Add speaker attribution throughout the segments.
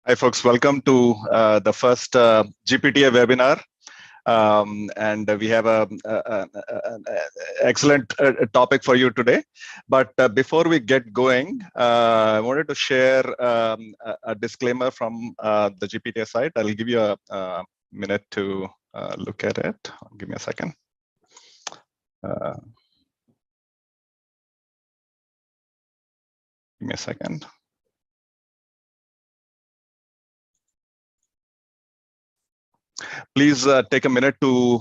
Speaker 1: Hi, folks. Welcome to the first GPTA webinar. And we have an excellent topic for you today. But before we get going, I wanted to share a disclaimer from the GPTA site. I'll give you a minute to look at it. Give me a second. Give me a second. Please take a minute to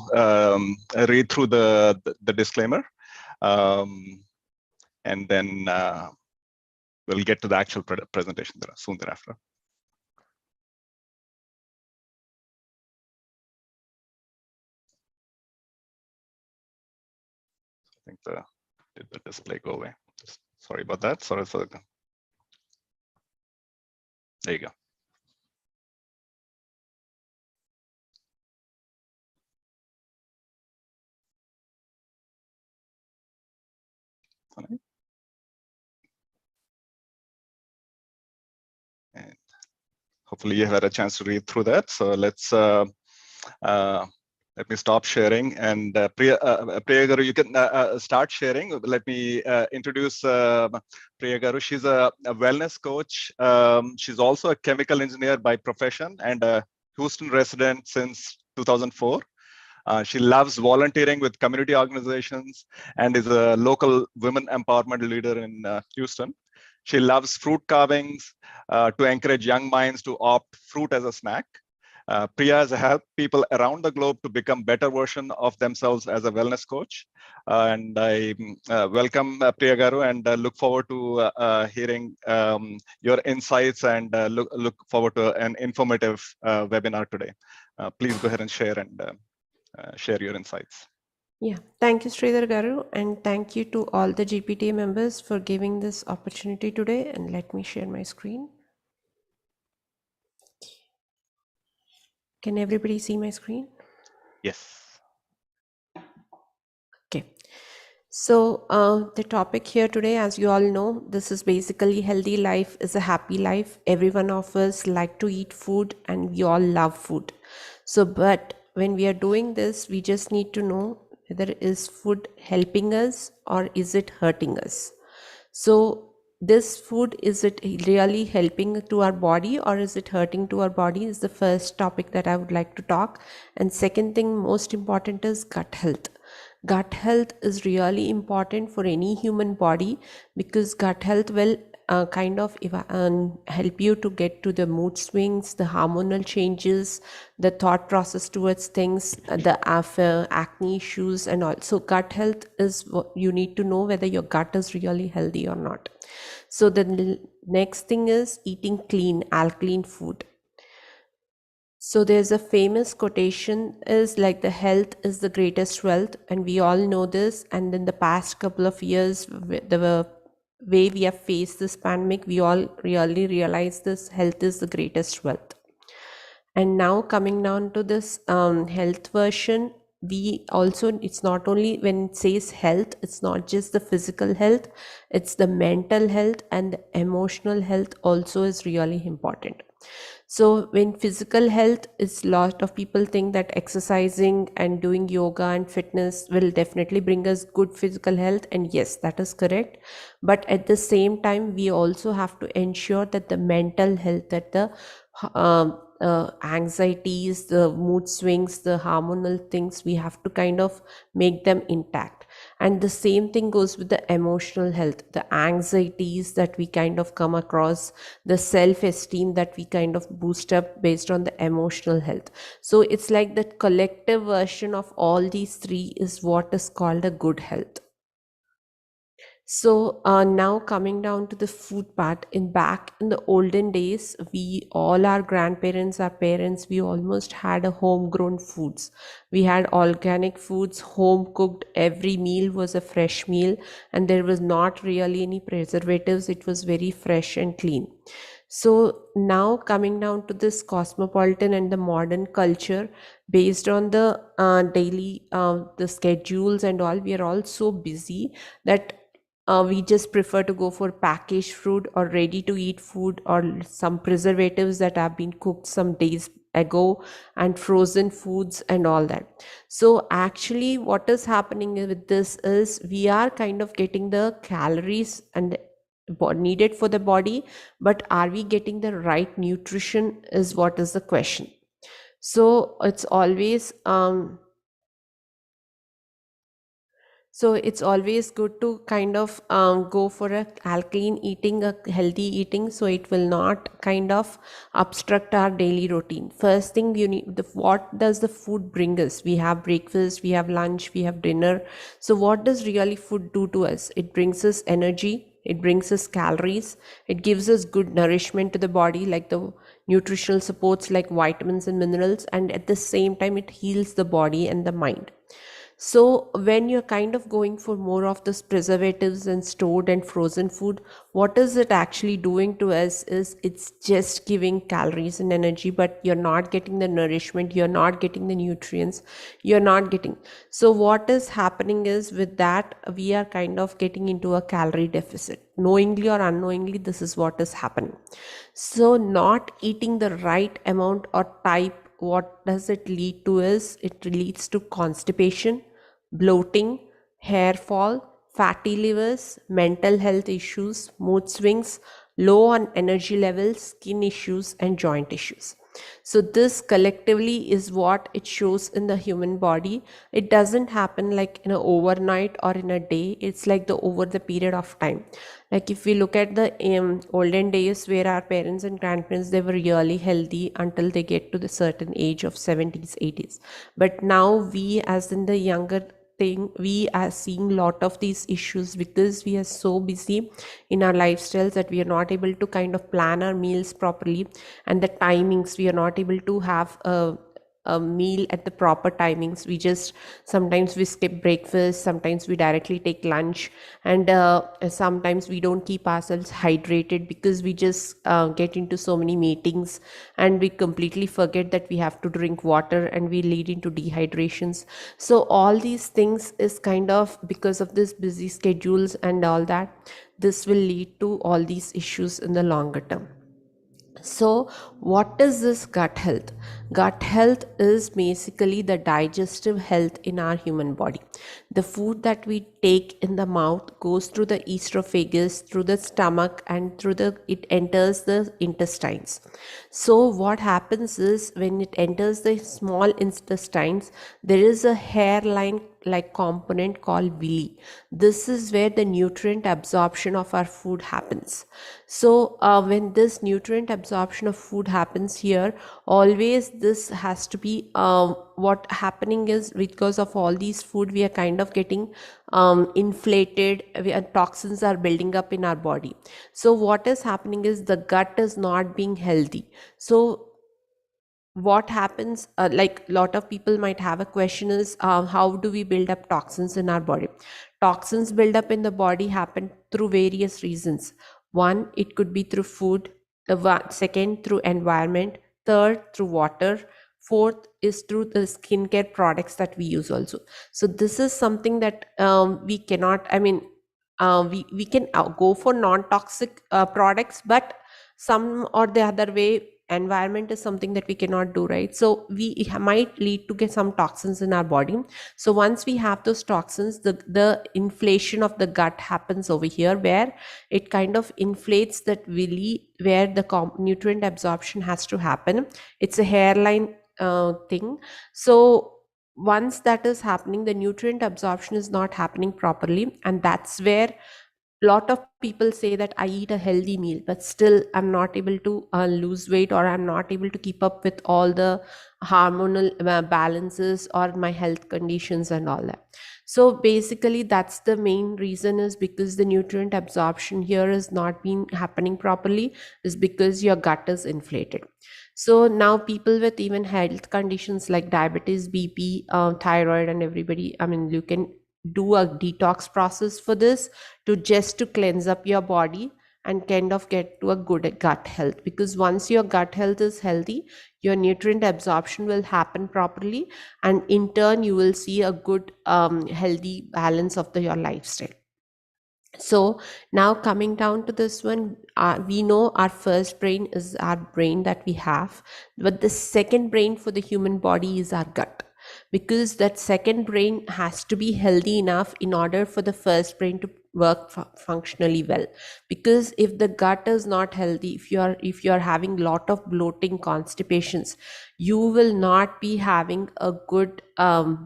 Speaker 1: read through the disclaimer, and then we'll get to the actual presentation soon thereafter. I think did the display go away? Sorry about that. Sorry. There you go. And hopefully you have had a chance to read through that. So let's let me stop sharing, and Priya Garu, you can start sharing. Let me introduce Priya Garu. She's a wellness coach. She's also a chemical engineer by profession and a Houston resident since 2004. She loves volunteering with community organizations and is a local women empowerment leader in Houston. She loves fruit carvings to encourage young minds to opt fruit as a snack. Priya has helped people around the globe to become better version of themselves as a wellness coach. And I welcome Priya Garu, and look forward to hearing your insights, and look forward to an informative webinar today. Please go ahead and share your insights.
Speaker 2: Yeah, thank you, Sridhar Garu, and thank you to all the GPTA members for giving this opportunity today. And let me share my screen. Can everybody see my screen?
Speaker 1: Yes.
Speaker 2: Okay. So the topic here today, as you all know, this is basically healthy life is a happy life. Every one of us like to eat food, and we all love food. So, but when we are doing this, we just need to know whether is food helping us or is it hurting us. So this food, is it really helping to our body or is it hurting to our body, is the first topic that I would like to talk. And second thing, most important, is gut health. Gut health is really important for any human body, because gut health will kind of help you to get to the mood swings, the hormonal changes, the thought process towards things, the acne issues and all. So gut health is what you need to know, whether your gut is really healthy or not. So the next thing is eating clean, alkaline food. So there's a famous quotation is like, the health is the greatest wealth, and we all know this. And in the past couple of years, the way we have faced this pandemic, we all really realize this, health is the greatest wealth. And now coming down to this health version, we also, it's not only when it says health, it's not just the physical health, it's the mental health and the emotional health also is really important. So when physical health is, lot of people think that exercising and doing yoga and fitness will definitely bring us good physical health, and yes, that is correct. But at the same time, we also have to ensure that the mental health, that the anxieties, the mood swings, the hormonal things, we have to kind of make them intact. And the same thing goes with the emotional health, the anxieties that we kind of come across, the self-esteem that we kind of boost up based on the emotional health. So it's like the collective version of all these three is what is called a good health. So now coming down to the food part, back in the olden days, we all, our grandparents, our parents, we almost had a homegrown foods. We had organic foods, home cooked. Every meal was a fresh meal, and there was not really any preservatives. It was very fresh and clean. So now coming down to this cosmopolitan and the modern culture, based on the daily the schedules and all, we are all so busy that we just prefer to go for packaged food or ready to eat food or some preservatives that have been cooked some days ago and frozen foods and all that. So actually what is happening with this is we are kind of getting the calories and needed for the body, but are we getting the right nutrition is what is the question. So it's always good to kind of go for a alkaline eating, a healthy eating, so it will not kind of obstruct our daily routine. First thing you need, what does the food bring us? We have breakfast, we have lunch, we have dinner. So what does really food do to us? It brings us energy, it brings us calories, it gives us good nourishment to the body, like the nutritional supports like vitamins and minerals, and at the same time it heals the body and the mind. So when you're kind of going for more of this preservatives and stored and frozen food, what is it actually doing to us is it's just giving calories and energy, but you're not getting the nourishment, you're not getting the nutrients, you're not getting. So what is happening is with that, we are kind of getting into a calorie deficit. Knowingly or unknowingly, this is what is happening. So not eating the right amount or type, what does it lead to is it leads to constipation, bloating, hair fall, fatty livers, mental health issues, mood swings, low on energy levels, skin issues, and joint issues. So this collectively is what it shows in the human body. It doesn't happen like in a overnight or in a day. It's like the over the period of time. Like if we look at the olden days where our parents and grandparents, they were really healthy until they get to the certain age of 70s, 80s. But now we, as in the younger thing, we are seeing lot of these issues because we are so busy in our lifestyles that we are not able to kind of plan our meals properly, and the timings, we are not able to have a meal at the proper timings. We just sometimes we skip breakfast, sometimes we directly take lunch, and sometimes we don't keep ourselves hydrated because we just get into so many meetings and we completely forget that we have to drink water and we lead into dehydrations. So all these things is kind of because of this busy schedules and all that, this will lead to all these issues in the longer term. So, what is this gut health? Gut health is basically the digestive health in our human body. The food that we take in the mouth goes through the esophagus, through the stomach, and it enters the intestines. So, what happens is when it enters the small intestines, there is a hairline like component called villi. This is where the nutrient absorption of our food happens. So when this nutrient absorption of food happens here, always this has to be what happening is because of all these food we are kind of getting inflated, toxins are building up in our body. So what is happening is the gut is not being healthy. So what happens, like a lot of people might have a question is how do we build up toxins in our body? Toxins build up in the body happen through various reasons. One, it could be through food. Second, through environment. Third, through water. Fourth is through the skincare products that we use also. So this is something that we cannot, I mean, we can go for non-toxic products, but some or the other way, environment is something that we cannot do, right? So we might lead to get some toxins in our body. So once we have those toxins, the inflation of the gut happens over here, where it kind of inflates that villi where the nutrient absorption has to happen. It's a hairline thing. So once that is happening, the nutrient absorption is not happening properly, and that's where lot of people say that I eat a healthy meal, but still I'm not able to lose weight, or I'm not able to keep up with all the hormonal balances or my health conditions and all that. So basically that's the main reason, is because the nutrient absorption here is not been happening properly, is because your gut is inflated. So now people with even health conditions like diabetes, BP, thyroid, and everybody, I mean, you can do a detox process for this, to cleanse up your body and kind of get to a good gut health. Because once your gut health is healthy, your nutrient absorption will happen properly, and in turn you will see a good healthy balance of your lifestyle. So now coming down to this one, we know our first brain is our brain that we have, but the second brain for the human body is our gut, because that second brain has to be healthy enough in order for the first brain to work functionally well. Because if the gut is not healthy, if you are having lot of bloating, constipations, you will not be having a good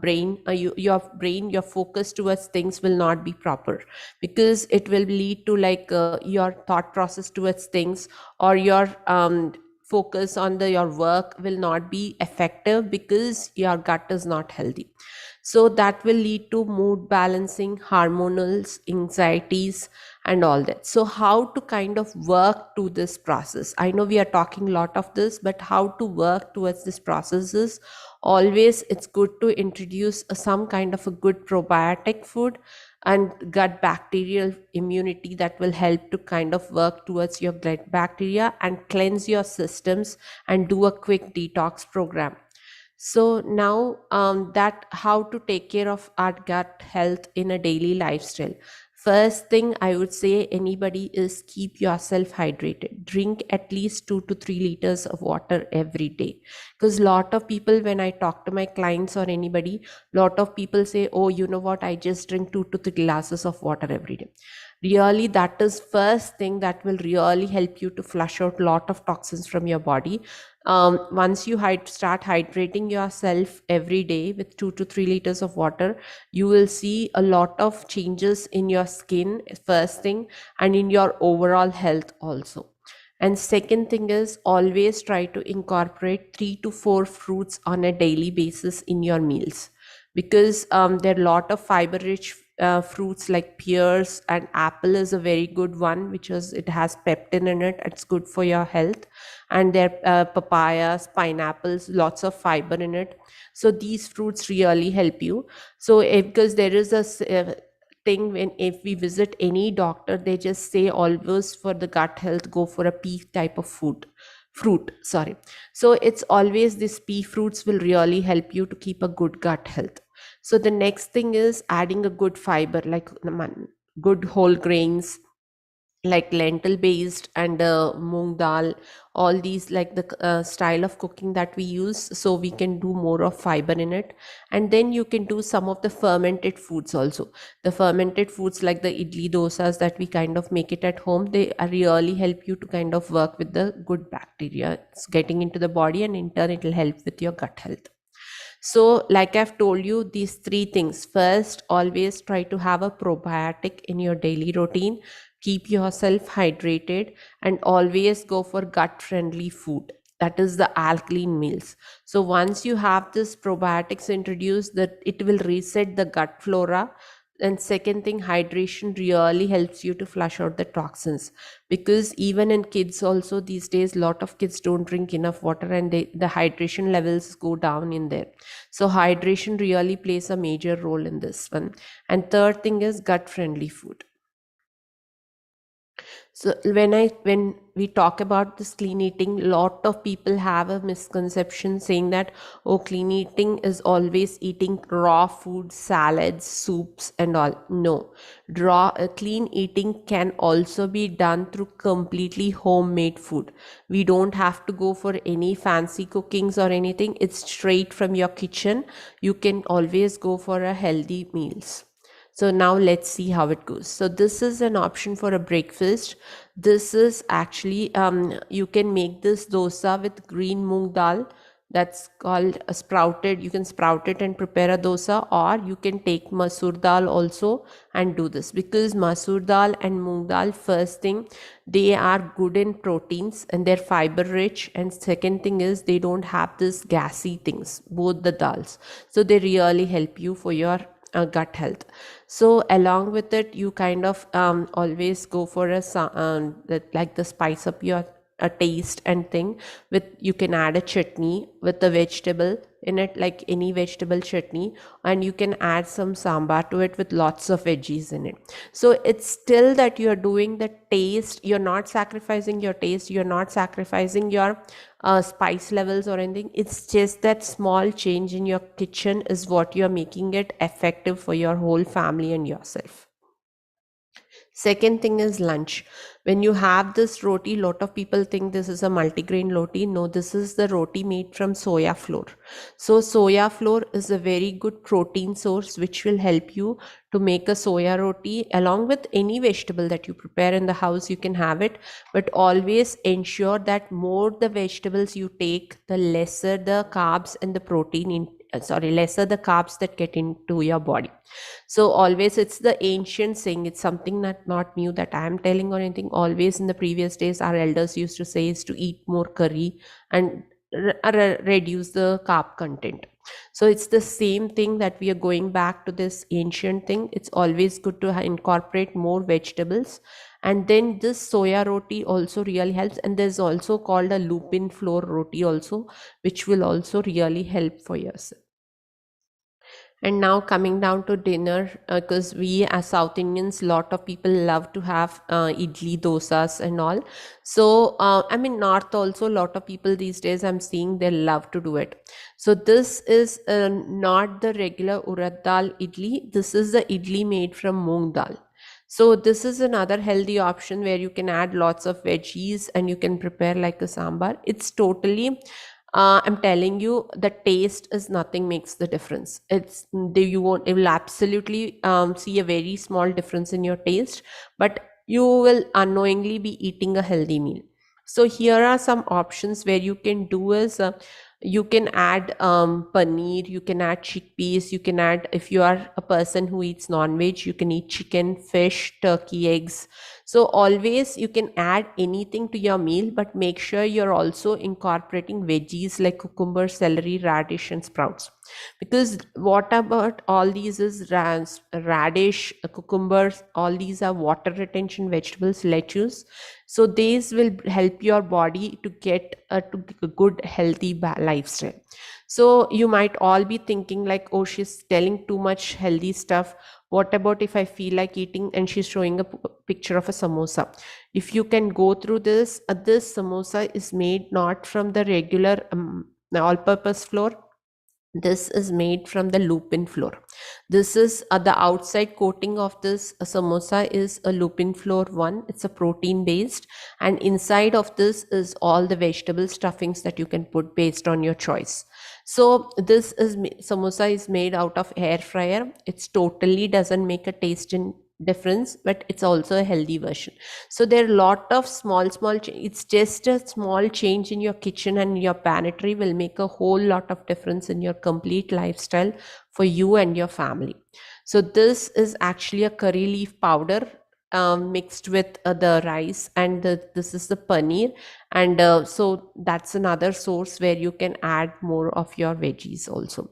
Speaker 2: brain. Your brain, your focus towards things will not be proper, because it will lead to like your thought process towards things, or your focus on your work will not be effective because your gut is not healthy. So that will lead to mood balancing, hormonals, anxieties, and all that. So how to kind of work to this process? I know we are talking a lot of this, but how to work towards this process is always it's good to introduce some kind of a good probiotic food and gut bacterial immunity that will help to kind of work towards your gut bacteria and cleanse your systems and do a quick detox program. So now that how to take care of our gut health in a daily lifestyle. First thing I would say anybody is keep yourself hydrated. Drink at least 2 to 3 liters of water every day. Because lot of people, when I talk to my clients or anybody, lot of people say, oh, you know what, I just drink 2 to 3 glasses of water every day. Really, that is first thing that will really help you to flush out lot of toxins from your body. Once you start hydrating yourself every day with 2 to 3 liters of water, you will see a lot of changes in your skin, first thing, and in your overall health also. And second thing is always try to incorporate 3 to 4 fruits on a daily basis in your meals, because there are a lot of fiber rich fruits like pears, and apple is a very good one, which is it has peptin in it, it's good for your health. And there papayas, pineapples, lots of fiber in it. So these fruits really help you. So because there is thing, when if we visit any doctor, they just say always for the gut health go for a pea type of fruit, sorry. So it's always this pea fruits will really help you to keep a good gut health. So the next thing is adding a good fiber, like good whole grains, like lentil based and moong dal, all these, like the style of cooking that we use, so we can do more of fiber in it. And then you can do some of the fermented foods also. The fermented foods like the idli dosas that we kind of make it at home, they really help you to kind of work with the good bacteria. It's getting into the body, and in turn it will help with your gut health. So, like I've told you, these three things. First, always try to have a probiotic in your daily routine. Keep yourself hydrated, and always go for gut friendly food. That is the alkaline meals. So once you have this probiotics introduced, that it will reset the gut flora. And second thing, hydration really helps you to flush out the toxins, because even in kids also these days, lot of kids don't drink enough water, and the hydration levels go down in there. So hydration really plays a major role in this one. And third thing is gut friendly food. So when we talk about this clean eating, lot of people have a misconception saying that, oh, clean eating is always eating raw food, salads, soups, and all. No, clean eating can also be done through completely homemade food. We don't have to go for any fancy cookings or anything. It's straight from your kitchen. You can always go for a healthy meals. So now let's see how it goes. So this is an option for a breakfast. This is actually, you can make this dosa with green moong dal. That's called a sprouted. You can sprout it and prepare a dosa, or you can take masoor dal also and do this, because masoor dal and moong dal, first thing, they are good in proteins and they're fiber rich. And second thing is they don't have this gassy things, both the dals. So they really help you for your gut health. So along with it, you kind of always go for like the spice up your taste and thing with, you can add a chutney with the vegetable in it, like any vegetable chutney, and you can add some sambar to it with lots of veggies in it. So it's still that you're doing the taste, you're not sacrificing your taste, you're not sacrificing your spice levels or anything. It's just that small change in your kitchen is what you're making it effective for your whole family and yourself. Second thing is lunch. When you have this roti, lot of people think this is a multigrain roti. No, this is the roti made from soya flour. So soya flour is a very good protein source which will help you to make a soya roti along with any vegetable that you prepare in the house. You can have it, but always ensure that more the vegetables you take, the lesser the carbs and the protein in lesser the carbs that get into your body. So always, it's the ancient saying, it's something that not new that I am telling or anything. Always in the previous days our elders used to say is to eat more curry and reduce the carb content. So it's the same thing that we are going back to this ancient thing. It's always good to incorporate more vegetables. And then this soya roti also really helps, and there's also called a lupin flour roti also, which will also really help for yourself. And now coming down to dinner, because we as South Indians, lot of people love to have idli, dosas, and all. So I mean, North also, lot of people these days I'm seeing they love to do it. So this is not the regular urad dal idli. This is the idli made from moong dal. So this is another healthy option where you can add lots of veggies and you can prepare like a sambar. It's totally I'm telling you, the taste is nothing makes the difference. You won't, you will absolutely see a very small difference in your taste, but you will unknowingly be eating a healthy meal. So here are some options where you can do is you can add paneer, you can add chickpeas, you can add, if you are a person who eats non-veg, you can eat chicken, fish, turkey, eggs. So always you can add anything to your meal, but make sure you're also incorporating veggies like cucumber, celery, radish, and sprouts. Because what about all these is radish, cucumbers, all these are water retention vegetables, lettuce. So these will help your body to get a good healthy lifestyle. So you might all be thinking like, oh, she's telling too much healthy stuff. What about if I feel like eating and she's showing a picture of a samosa? If you can go through this, this samosa is made not from the regular all purpose flour. This is made from the lupin flour. This is the outside coating of this samosa is a lupin flour one. It's a protein based, and inside of this is all the vegetable stuffings that you can put based on your choice. So this is samosa is made out of air fryer. It's totally doesn't make a taste in difference, but it's also a healthy version. So there are a lot of small it's just a small change in your kitchen and your pantry will make a whole lot of difference in your complete lifestyle for you and your family. So this is actually a curry leaf powder mixed with the rice, and this is the paneer. And so that's another source where you can add more of your veggies also.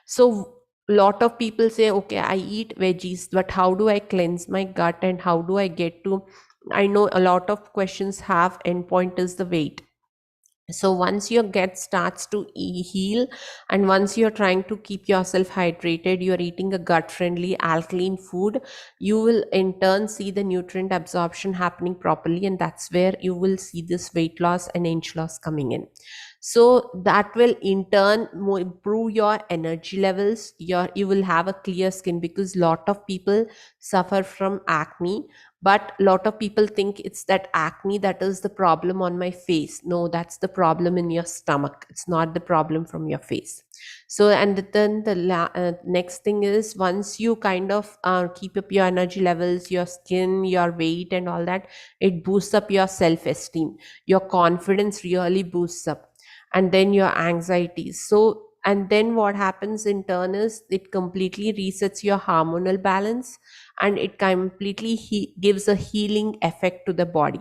Speaker 2: So lot of people say, okay, I eat veggies, but how do I cleanse my gut and how do I get to, I know a lot of questions have endpoint is the weight. So once your gut starts to heal, and once you're trying to keep yourself hydrated, you're eating a gut friendly alkaline food, you will in turn see the nutrient absorption happening properly, and that's where you will see this weight loss and inch loss coming in. So that will in turn improve your energy levels. You will have a clear skin, because lot of people suffer from acne, but a lot of people think it's that acne that is the problem on my face. No, that's the problem in your stomach. It's not the problem from your face. So and then the next thing is, once you kind of keep up your energy levels, your skin, your weight, and all that, it boosts up your self esteem, your confidence really boosts up, and then your anxieties. So and then what happens in turn is it completely resets your hormonal balance, and it completely gives a healing effect to the body.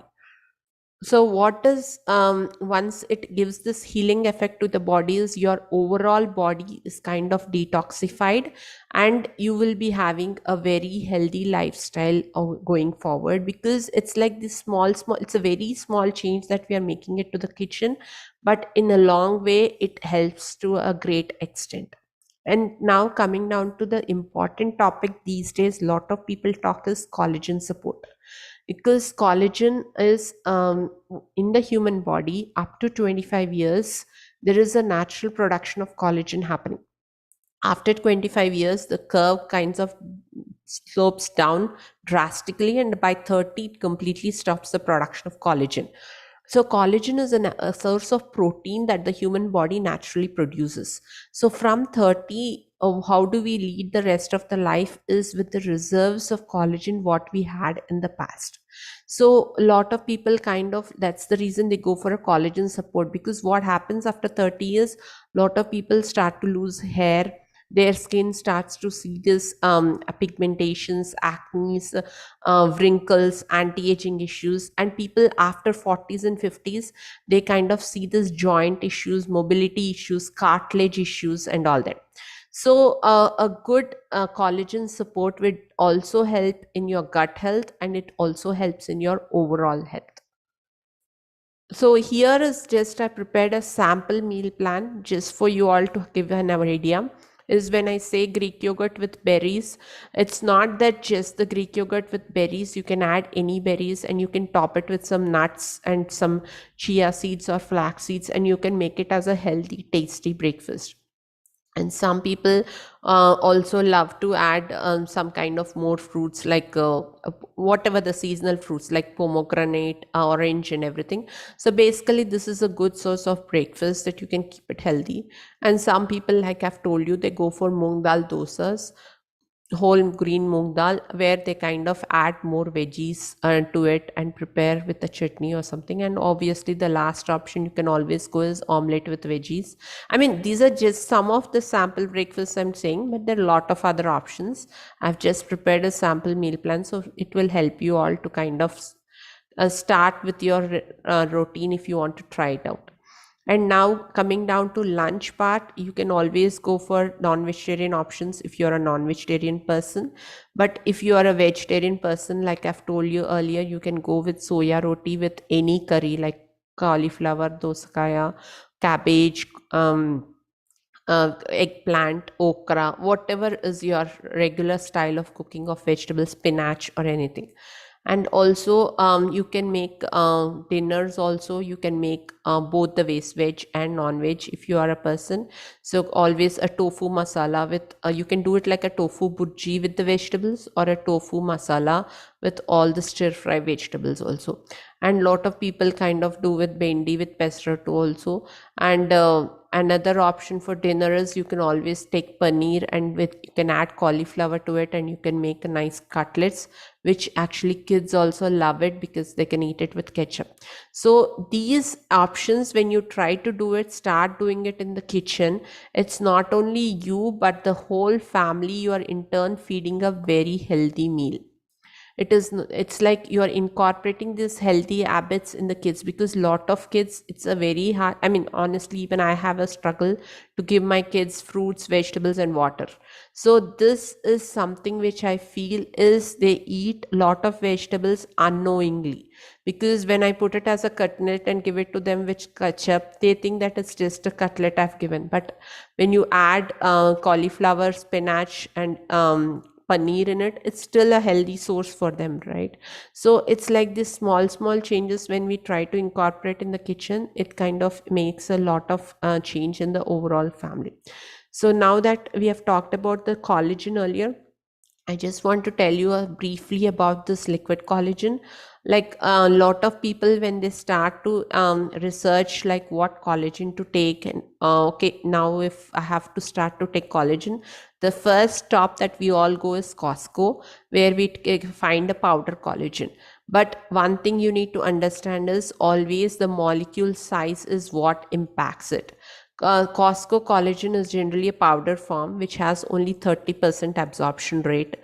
Speaker 2: So what does once it gives this healing effect to the body is your overall body is kind of detoxified, and you will be having a very healthy lifestyle going forward, because it's like this small it's a very small change that we are making it to the kitchen, but in a long way it helps to a great extent. And now coming down to the important topic these days, lot of people talk is collagen support, because collagen is in the human body up to 25 years there is a natural production of collagen happening. After 25 years, the curve kinds of slopes down drastically, and by 30 it completely stops the production of collagen. So collagen is a source of protein that the human body naturally produces. So from 30, how do we lead the rest of the life is with the reserves of collagen what we had in the past. So a lot of people kind of, that's the reason they go for a collagen support, because what happens after 30 years, a lot of people start to lose hair, their skin starts to see this pigmentations, acne, wrinkles, anti-aging issues, and people after 40s and 50s, they kind of see this joint issues, mobility issues, cartilage issues, and all that. So a good collagen support would also help in your gut health, and it also helps in your overall health. So here is just, I prepared a sample meal plan just for you all to give an idea. Is when I say Greek yogurt with berries, it's not that just the Greek yogurt with berries. You can add any berries and you can top it with some nuts and some chia seeds or flax seeds, and you can make it as a healthy, tasty breakfast. And some people also love to add some kind of more fruits, like whatever the seasonal fruits like pomegranate, orange, and everything. So basically this is a good source of breakfast that you can keep it healthy. And some people, like I've told you, they go for moong dal dosas, whole green moong dal, where they kind of add more veggies to it and prepare with a chutney or something. And obviously the last option you can always go is omelette with veggies. I mean, these are just some of the sample breakfasts I'm saying, but there are a lot of other options. I've just prepared a sample meal plan, so it will help you all to kind of start with your routine if you want to try it out. And now coming down to lunch part, you can always go for non-vegetarian options if you're a non-vegetarian person. But if you are a vegetarian person, like I've told you earlier, you can go with soya roti with any curry like cauliflower, doskaya, cabbage, eggplant, okra, whatever is your regular style of cooking of vegetables, spinach or anything. And also you can make dinners also. You can make both the ways, veg and non-veg, if you are a person. So always a tofu masala with you can do it like a tofu burji with the vegetables, or a tofu masala with all the stir fry vegetables also. And lot of people kind of do with bendi with pesto also. And another option for dinner is you can always take paneer, and with you can add cauliflower to it, and you can make a nice cutlets, which actually kids also love it because they can eat it with ketchup. So these options, when you try to do it, start doing it in the kitchen, it's not only you but the whole family, you are in turn feeding a very healthy meal. It's like you are incorporating these healthy habits in the kids, because lot of kids, it's a very hard, I mean honestly, even I have a struggle to give my kids fruits, vegetables and water. So this is something which I feel is they eat a lot of vegetables unknowingly, because when I put it as a cutlet and give it to them with ketchup, they think that it's just a cutlet I've given. But when you add cauliflower, spinach and paneer in it, it's still a healthy source for them, right? So it's like this small changes when we try to incorporate in the kitchen, it kind of makes a lot of change in the overall family. So now that we have talked about the collagen earlier, I just want to tell you briefly about this liquid collagen. Like a lot of people, when they start to research like what collagen to take, and okay, now if I have to start to take collagen, the first stop that we all go is Costco, where we find a powder collagen. But one thing you need to understand is always the molecule size is what impacts it. Costco collagen is generally a powder form which has only 30% absorption rate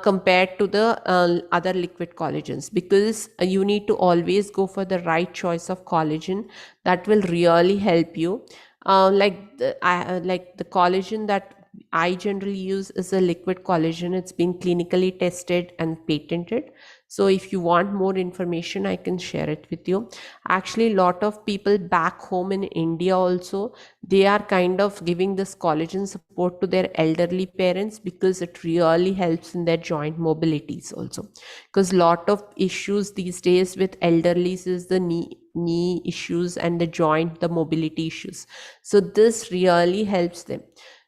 Speaker 2: compared to the other liquid collagens, because you need to always go for the right choice of collagen that will really help you. Like the collagen that I generally use is a liquid collagen. It's been clinically tested and patented. So if you want more information, I can share it with you. Actually, a lot of people back home in India also, they are kind of giving this collagen support to their elderly parents, because it really helps in their joint mobilities also. Because lot of issues these days with elderlies is the knee issues and the joint, the mobility issues. So this really helps them.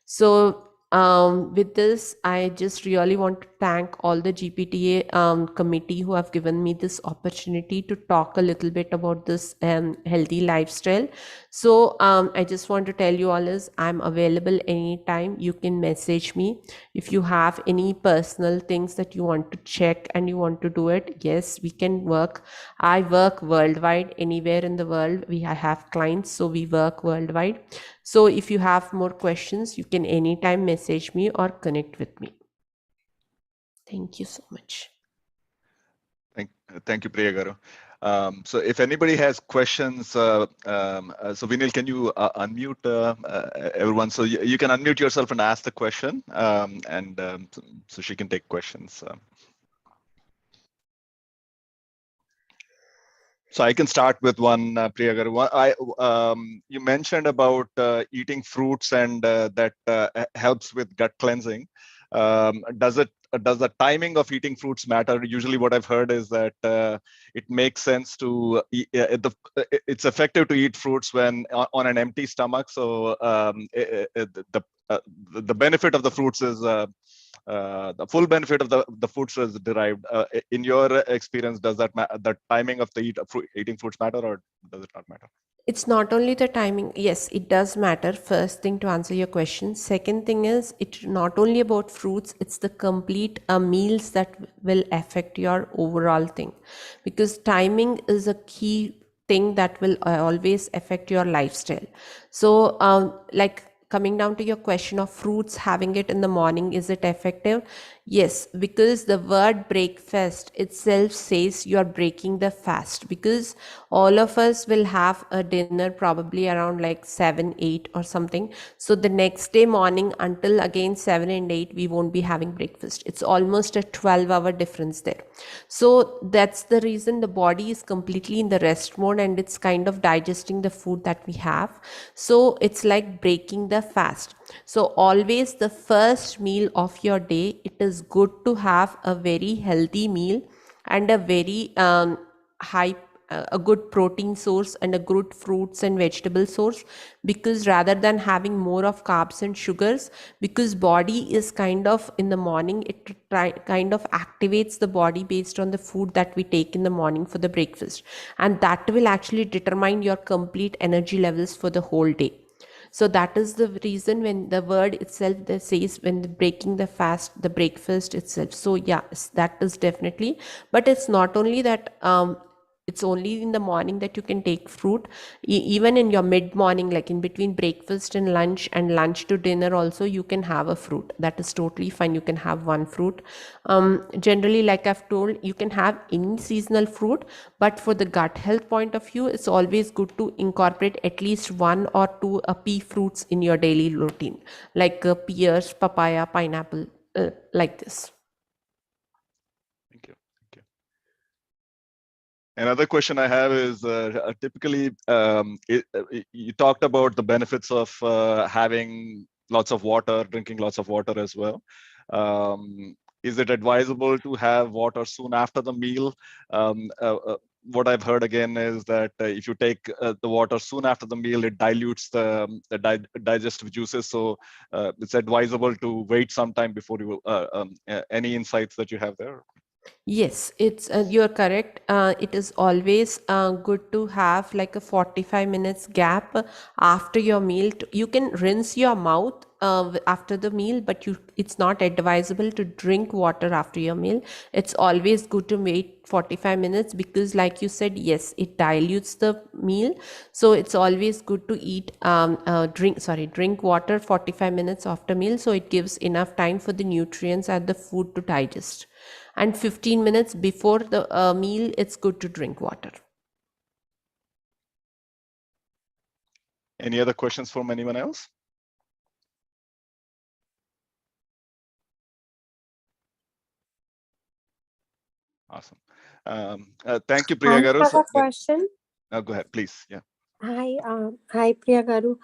Speaker 2: So with this, I just really want to thank all the GPTA committee who have given me this opportunity to talk a little bit about this healthy lifestyle. So I just want to tell you all is I'm available anytime. You can message me if you have any personal things that you want to check and you want to do it. Yes, we can work. I work worldwide, anywhere in the world. I have clients, so we work worldwide. So if you have more questions, you can anytime message me or connect with me. Thank you so much.
Speaker 1: Thank you, Priya Garu. So if anybody has questions, so Vinil, can you unmute everyone? So you can unmute yourself and ask the question, so she can take questions. So I can start with one, Priya Garu. You mentioned about eating fruits and that helps with gut cleansing. Does the timing of eating fruits matter? Usually what I've heard is that it makes sense to it's effective to eat fruits when on an empty stomach. So the benefit of the fruits is the full benefit of the fruits is derived. In your experience, does that the timing of the eating fruits matter, or does it not matter?
Speaker 2: It's not only the timing. Yes, it does matter. First thing to answer your question. Second thing is it's not only about fruits, it's the complete meals that will affect your overall thing. Because timing is a key thing that will always affect your lifestyle. So like coming down to your question of fruits, having it in the morning, is it effective? Yes, because the word breakfast itself says you are breaking the fast, because all of us will have a dinner probably around like 7 8 or something. So the next day morning until again 7 and 8 we won't be having breakfast. It's almost a 12-hour difference there. So that's the reason the body is completely in the rest mode and it's kind of digesting the food that we have. So it's like breaking the fast. So always the first meal of your day, it is good to have a very healthy meal and a very high a good protein source and a good fruits and vegetable source, because rather than having more of carbs and sugars, because body is kind of in the morning it kind of activates the body based on the food that we take in the morning for the breakfast, and that will actually determine your complete energy levels for the whole day. So that is the reason when the word itself that says when the breaking the fast, the breakfast itself. So yes, that is definitely. But it's not only that it's only in the morning that you can take fruit. Even in your mid morning, like in between breakfast and lunch to dinner also, you can have a fruit. That is totally fine. You can have one fruit. Generally, like I've told, you can have any seasonal fruit, but for the gut health point of view, it's always good to incorporate at least one or two pea fruits in your daily routine, like pears, papaya, pineapple, like this.
Speaker 1: Thank you. Another question I have is typically you talked about the benefits of having lots of water, drinking lots of water as well. Is it advisable to have water soon after the meal? What I've heard again is that if you take the water soon after the meal, it dilutes the digestive juices. So it's advisable to wait some time before you. Any insights that you have there?
Speaker 2: Yes, it's you're correct. It is always good to have like a 45 minutes gap after your meal. You can rinse your mouth after the meal, but it's not advisable to drink water after your meal. It's always good to wait 45 minutes because, like you said, yes, it dilutes the meal. So it's always good to drink water 45 minutes after meal. So it gives enough time for the nutrients and the food to digest, and 15 minutes before the meal it's good to drink water.
Speaker 1: Any other questions from anyone else? Awesome. Thank you, Priya
Speaker 3: I
Speaker 1: Garu.
Speaker 3: have a question.
Speaker 1: Go ahead, please. Yeah.
Speaker 3: Hi, Priya Garu.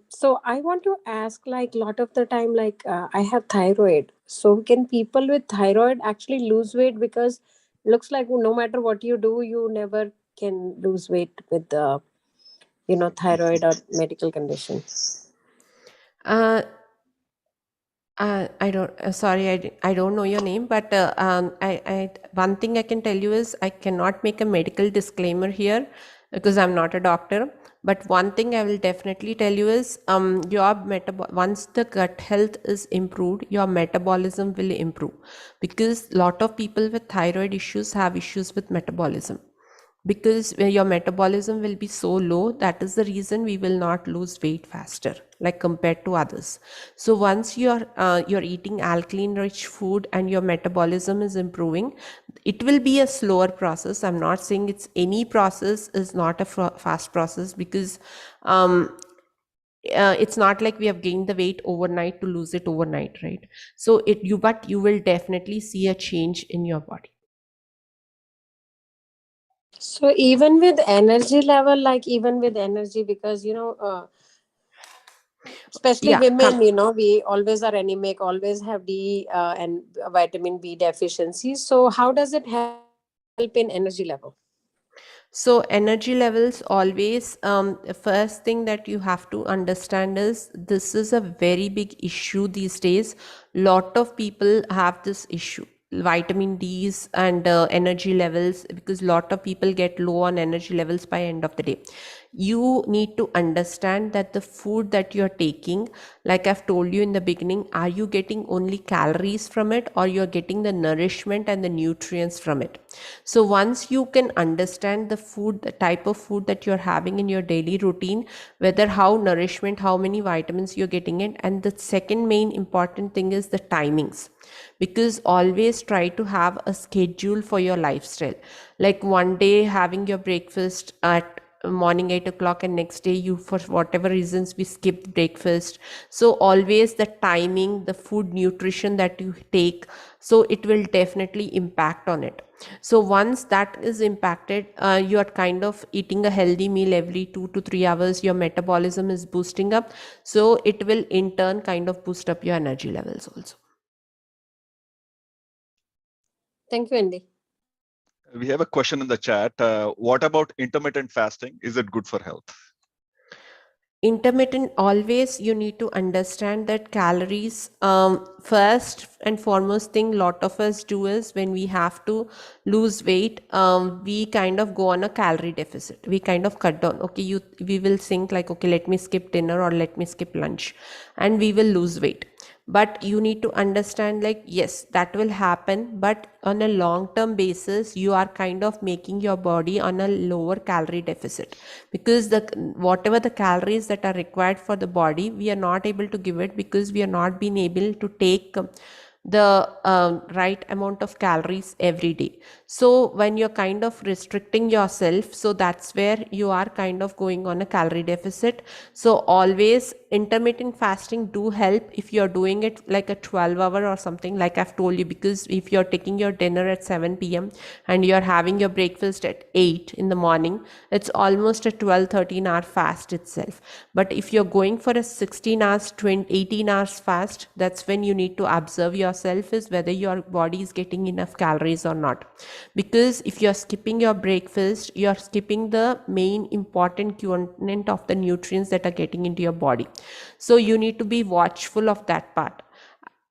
Speaker 3: So I want to ask, like, lot of the time, like, I have thyroid. So can people with thyroid actually lose weight? Because looks like no matter what you do, you never can lose weight with the, thyroid or medical condition.
Speaker 2: Uh, I don't, sorry, I don't know your name, but one thing I can tell you is I cannot make a medical disclaimer here because I'm not a doctor. But one thing I will definitely tell you is, your once the gut health is improved, your metabolism will improve, because lot of people with thyroid issues have issues with metabolism, because where your metabolism will be so low, that is the reason we will not lose weight faster like compared to others. So once you're eating alkaline rich food and your metabolism is improving, it will be a slower process. I'm not saying it's any process is not a fast process, because it's not like we have gained the weight overnight to lose it overnight, right? So but you will definitely see a change in your body.
Speaker 3: So even with energy level, like even with energy, because especially
Speaker 2: Yeah,
Speaker 3: women, we always are anemic, always have D and vitamin B deficiencies. So how does it help in energy level?
Speaker 2: So energy levels always, the first thing that you have to understand is this is a very big issue these days. Lot of people have this issue, vitamin D's and energy levels, because lot of people get low on energy levels by end of the day. You need to understand that the food that you're taking, like I've told you in the beginning, are you getting only calories from it, or you're getting the nourishment and the nutrients from it? So once you can understand the food, the type of food that you're having in your daily routine, whether how nourishment, how many vitamins you're getting in, and the second main important thing is the timings, because always try to have a schedule for your lifestyle. Like one day having your breakfast at morning 8 o'clock, and next day you, for whatever reasons, we skipped breakfast. So always the timing, the food nutrition that you take, so it will definitely impact on it. So once that is impacted, you are kind of eating a healthy meal every 2 to 3 hours, your metabolism is boosting up, so it will in turn kind of boost up your energy levels also.
Speaker 3: Thank you, Andy.
Speaker 1: We have a question in the chat. What about intermittent fasting? Is it good for health?
Speaker 2: Intermittent, always you need to understand that calories, first and foremost thing lot of us do is when we have to lose weight, we kind of go on a calorie deficit, we kind of cut down. Okay, we will think like, okay, let me skip dinner or let me skip lunch, and we will lose weight. But you need to understand, like, yes, that will happen, but on a long term basis you are kind of making your body on a lower calorie deficit, because the whatever the calories that are required for the body, we are not able to give it, because we are not being able to take the right amount of calories every day. So when you're kind of restricting yourself, so that's where you are kind of going on a calorie deficit. So always intermittent fasting do help if you're doing it like a 12-hour or something, like I've told you, because if you're taking your dinner at 7 p.m. and you're having your breakfast at 8 in the morning, it's almost a 12-13 hour fast itself. But if you're going for a 16 hours 18 hours fast, that's when you need to observe yourself, is whether your body is getting enough calories or not. Because if you're skipping your breakfast, you're skipping the main important component of the nutrients that are getting into your body. So you need to be watchful of that part.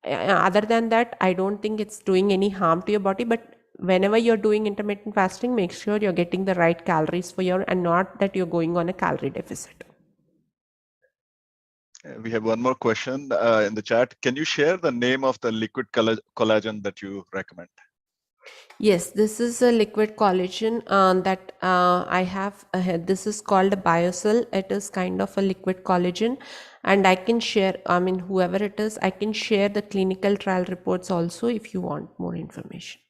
Speaker 2: Other than that, I don't think it's doing any harm to your body. But whenever you're doing intermittent fasting, make sure you're getting the right calories for your, and not that you're going on a calorie deficit.
Speaker 1: We have one more question in the chat. Can you share the name of the liquid collagen that you recommend?
Speaker 2: Yes, this is a liquid collagen that I have. This is called a Biocell. It is kind of a liquid collagen, and I can share, I mean, whoever it is, I can share the clinical trial reports also if you want more information.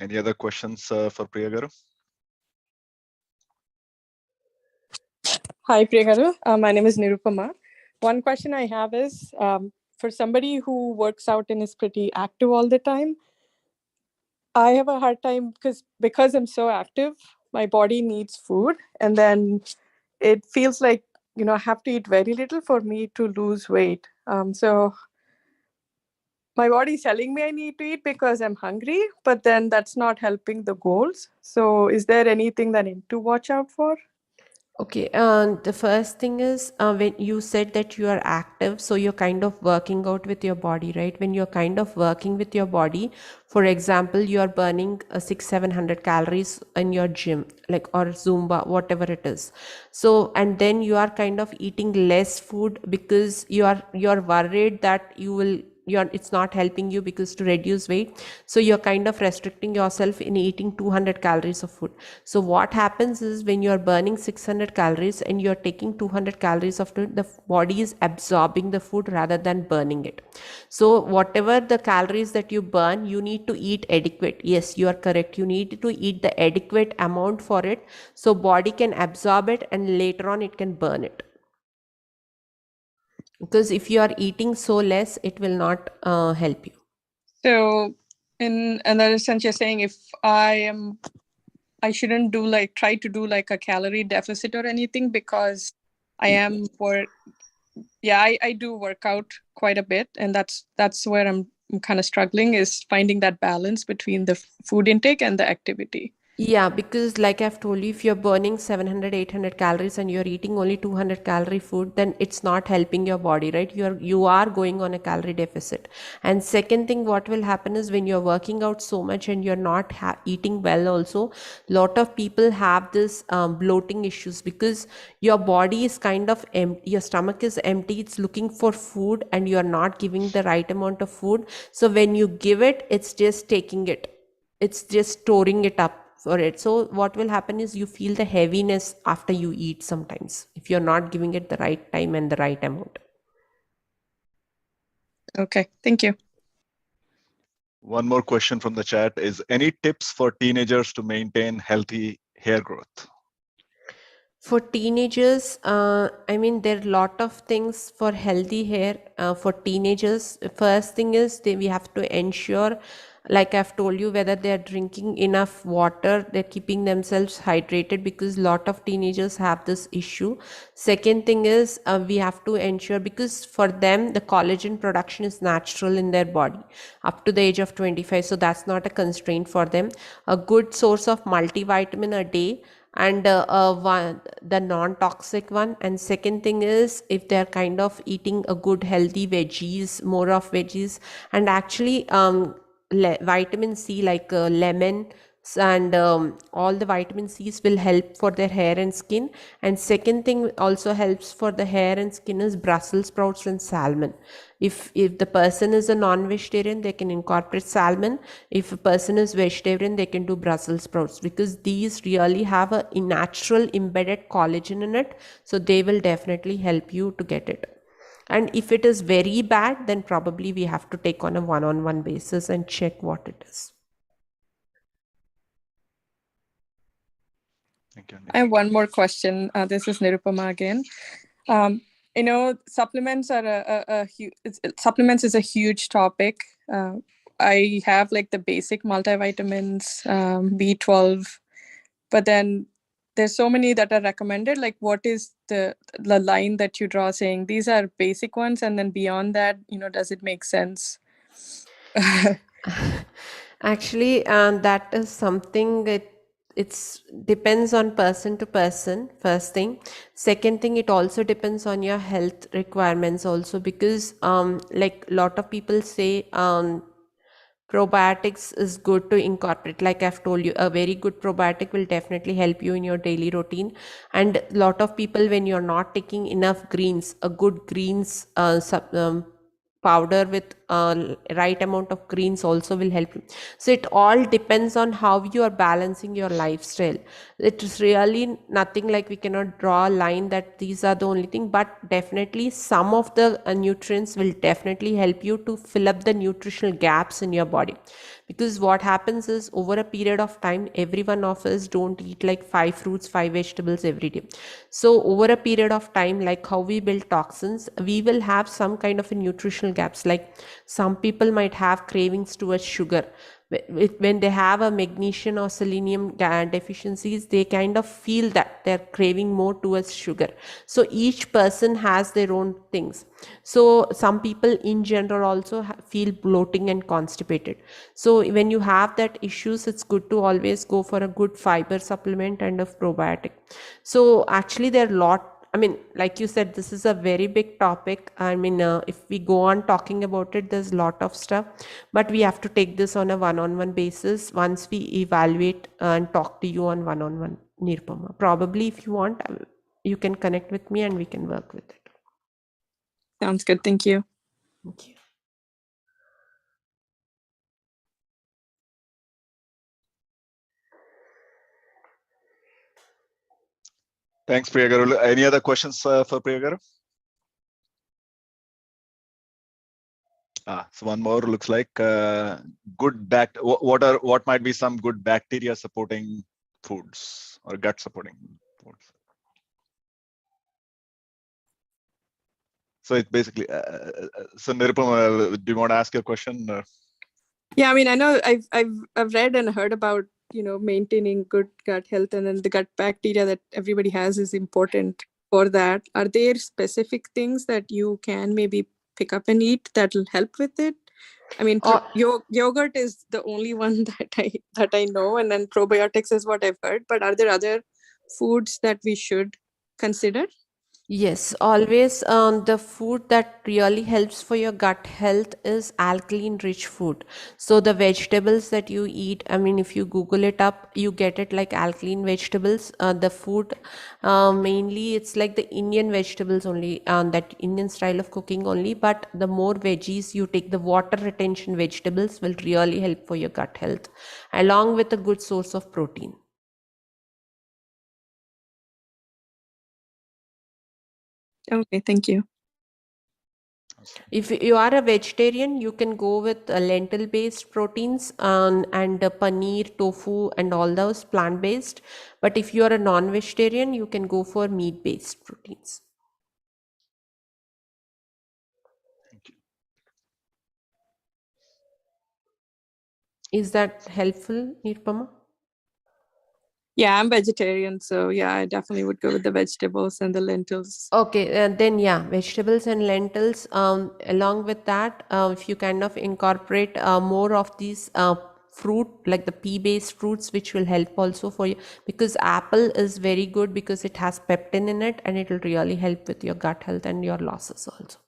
Speaker 1: Any other questions for Priya Garu?
Speaker 4: Hi, Priya Garu. My name is Nirupama. One question I have is, for somebody who works out and is pretty active all the time, I have a hard time because I'm so active, my body needs food, and then it feels like, I have to eat very little for me to lose weight. So my body's telling me I need to eat because I'm hungry, but then that's not helping the goals. So is there anything that I need to watch out for?
Speaker 2: Okay, the first thing is when you said that you are active, so you're kind of working out with your body, right? When you're kind of working with your body, for example, you are burning 700 calories in your gym, like or Zumba, whatever it is. So, and then you are kind of eating less food because you're worried that you're it's not helping you because to reduce weight, so you're kind of restricting yourself in eating 200 calories of food. So what happens is when you're burning 600 calories and you're taking 200 calories of food, the body is absorbing the food rather than burning it. So whatever the calories that you burn, you need to eat adequate. Yes, you are correct, you need to eat the adequate amount for it, so body can absorb it and later on it can burn it. Because if you are eating so less, it will not help you.
Speaker 4: So in another sense, you're saying if I shouldn't try to do like a calorie deficit or anything, because I am I do work out quite a bit, and that's where I'm kind of struggling, is finding that balance between the food intake and the activity.
Speaker 2: Yeah, because like I've told you, if you're burning 700, 800 calories and you're eating only 200 calorie food, then it's not helping your body, right? You are going on a calorie deficit. And second thing, what will happen is when you're working out so much and you're not eating well also, lot of people have this bloating issues because your body is kind of empty, your stomach is empty, it's looking for food and you're not giving the right amount of food. So when you give it, it's just taking it. It's just storing it up for it. So what will happen is you feel the heaviness after you eat sometimes if you're not giving it the right time and the right amount.
Speaker 4: Okay, thank you.
Speaker 1: One more question from the chat is, any tips for teenagers to maintain healthy hair growth?
Speaker 2: For teenagers, I mean, there are a lot of things for healthy hair for teenagers. First thing is we have to ensure, like I've told you, whether they're drinking enough water, they're keeping themselves hydrated, because a lot of teenagers have this issue. Second thing is we have to ensure, because for them, the collagen production is natural in their body up to the age of 25. So that's not a constraint for them. A good source of multivitamin a day, and the non-toxic one. And second thing is if they're kind of eating a good healthy veggies, more of veggies, and actually vitamin C, like lemon and all the vitamin C's will help for their hair and skin. And second thing also helps for the hair and skin is Brussels sprouts and salmon. If the person is a non-vegetarian, they can incorporate salmon. If a person is vegetarian, they can do Brussels sprouts, because these really have a natural embedded collagen in it, so they will definitely help you to get it. And if it is very bad, then probably we have to take on a one-on-one basis and check what it is.
Speaker 1: Thank you.
Speaker 4: I have one more question. This is Nirupama again. Supplements are supplements is a huge topic. I have like the basic multivitamins, B12, but then there's so many that are recommended. Like, what is the line that you draw saying these are basic ones, and then beyond that, does it make sense?
Speaker 2: Actually, that is something that it's depends on person to person, first thing. Second thing, it also depends on your health requirements also, because like lot of people say probiotics is good to incorporate. Like I've told you, a very good probiotic will definitely help you in your daily routine. And a lot of people, when you're not taking enough greens, a good greens powder with right amount of greens also will help you. So it all depends on how you are balancing your lifestyle. It is really nothing like we cannot draw a line that these are the only thing, but definitely some of the nutrients will definitely help you to fill up the nutritional gaps in your body. Because what happens is, over a period of time, every one of us don't eat like 5 fruits, 5 vegetables every day. So over a period of time, like how we build toxins, we will have some kind of a nutritional gaps. Like some people might have cravings towards sugar, When they have a magnesium or selenium deficiencies, they kind of feel that they're craving more towards sugar. So each person has their own things. So some people in general also feel bloating and constipated. So when you have that issues, it's good to always go for a good fiber supplement and a probiotic. So actually there are I mean, like you said, this is a very big topic. I mean, if we go on talking about it, there's a lot of stuff, but we have to take this on a one-on-one basis once we evaluate and talk to you on one-on-one, Nirupama. Probably if you want, you can connect with me and we can work with it.
Speaker 4: Sounds good. Thank you.
Speaker 2: Thank you.
Speaker 1: Thanks, Priya Garu. Any other questions for Priya Garu? So one more looks like good what might be some good bacteria supporting foods or gut supporting foods? So it's basically so Nirupama, do you want to ask your question?
Speaker 4: Yeah, I mean, I know I've read and heard about, you know, maintaining good gut health, and then the gut bacteria that everybody has is important for that. Are there specific things that you can maybe pick up and eat that will help with it? I mean, yogurt is the only one that I know, and then probiotics is what I've heard. But are there other foods that we should consider?
Speaker 2: Yes, always the food that really helps for your gut health is alkaline rich food. So the vegetables that you eat, I mean, if you Google it up, you get it like alkaline vegetables. The food, mainly it's like the Indian vegetables only, that Indian style of cooking only. But the more veggies you take, the water retention vegetables will really help for your gut health, along with a good source of protein.
Speaker 4: Okay, thank you.
Speaker 2: If you are a vegetarian, you can go with lentil-based proteins and paneer, tofu, and all those plant-based. But if you are a non-vegetarian, you can go for meat-based proteins.
Speaker 1: Thank you.
Speaker 2: Is that helpful, Nirupama?
Speaker 4: Yeah, I'm vegetarian, so yeah, I definitely would go with the vegetables and the lentils.
Speaker 2: Okay, then yeah, vegetables and lentils. Along with that, if you kind of incorporate more of these fruit, like the pea-based fruits, which will help also for you, because apple is very good because it has peptin in it, and it will really help with your gut health and your losses also.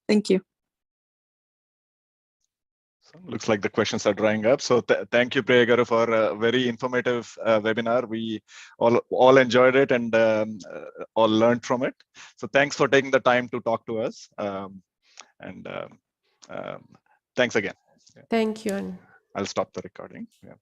Speaker 4: Thank you.
Speaker 1: So looks like the questions are drying up. So thank you, Priya Garu, for a very informative webinar. We all enjoyed it and all learned from it. So thanks for taking the time to talk to us. Thanks again.
Speaker 2: Thank you.
Speaker 1: I'll stop the recording. Yeah.